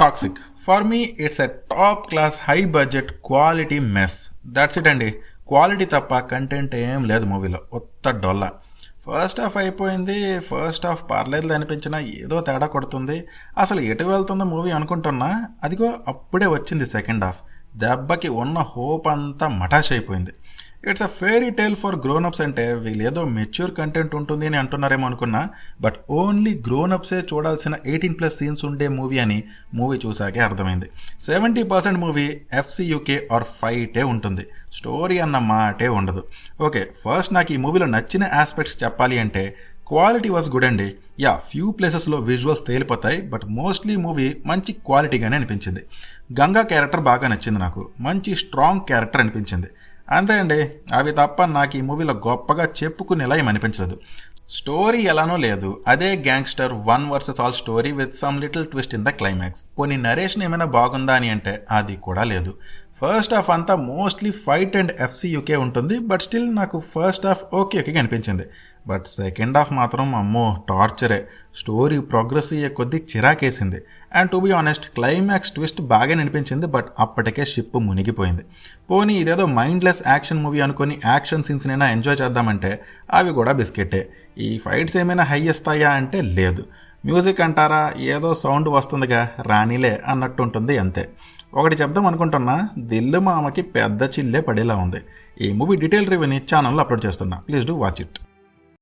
Toxic. For me it's a top class high budget quality mess. That's it అండి. Quality తప్ప content ఏం లేదు మూవీలో. ఉత్త డొల్ల. ఫస్ట్ హాఫ్ అయిపోయింది. ఫస్ట్ హాఫ్ పర్లేదు అనిపించినా ఏదో తేడా కొడుతుంది. అసలు ఎటు వెళ్తుందో మూవీ అనుకుంటున్నా, అదిగో అప్పుడే వచ్చింది సెకండ్ హాఫ్. దెబ్బకి ఉన్న హోప్ అంతా మటాష్ అయిపోయింది. It's a fairy tale for grownups అంటే వీళ్ళేదో మెచ్యూర్ కంటెంట్ ఉంటుంది అని అంటున్నారేమో అనుకున్నా, బట్ ఓన్లీ గ్రోనప్సే చూడాల్సిన 18+ సీన్స్ ఉండే మూవీ అని మూవీ చూసాకే అర్థమైంది. 70% మూవీ FCUK ఆర్ ఫైటే ఉంటుంది. స్టోరీ అన్న మాటే ఉండదు. ఓకే, ఫస్ట్ నాకు ఈ మూవీలో నచ్చిన ఆస్పెక్ట్స్ చెప్పాలి అంటే క్వాలిటీ వాజ్ గుడ్ అండి. ఫ్యూ ప్లేసెస్లో విజువల్స్ తేలిపోతాయి, బట్ మోస్ట్లీ మూవీ మంచి క్వాలిటీగానే అనిపించింది. గంగా క్యారెక్టర్ బాగా నచ్చింది నాకు. మంచి స్ట్రాంగ్ క్యారెక్టర్ అనిపించింది. అంతే అండి. అవి తప్ప నాకు ఈ మూవీలో గొప్పగా చెప్పుకునేలా ఏమనిపించలేదు. స్టోరీ ఎలానో లేదు. అదే gangster 1 vs. all story with some little twist in the climax. పోనీ నరేషన్ ఏమైనా బాగుందా అని అంటే అది కూడా లేదు. ఫస్ట్ హాఫ్ అంతా మోస్ట్లీ ఫైట్ అండ్ FCUK ఉంటుంది, బట్ స్టిల్ నాకు ఫస్ట్ హాఫ్ ఓకే అనిపించింది. బట్ సెకండ్ హాఫ్ మాత్రం అమ్మో టార్చరే. స్టోరీ ప్రోగ్రెస్ అయ్యే కొద్దీ చిరాకేసింది. And to be honest climax twist బాగానే అనిపించింది, బట్ అప్పటికే షిప్ మునిగిపోయింది. పోనీ ఇదేదో మైండ్లెస్ యాక్షన్ మూవీ అనుకుని యాక్షన్ సీన్స్నైనా ఎంజాయ్ చేద్దామంటే అవి కూడా బిస్కెట్టే. ఈ ఫైట్స్ ఏమైనా హై ఇస్తాయా అంటే లేదు. మ్యూజిక్ అంటారా, ఏదో సౌండ్ వస్తుందిగా రానిలే అన్నట్టు ఉంటుంది అంతే. ఒకటి చెప్దాం అనుకుంటున్నా, దిల్లు మామకి పెద్ద చిల్లే పడేలా ఉంది. ఈ మూవీ డీటెయిల్ రివ్యూని ఛానల్లో అప్లోడ్ చేస్తున్నా. Please do watch it.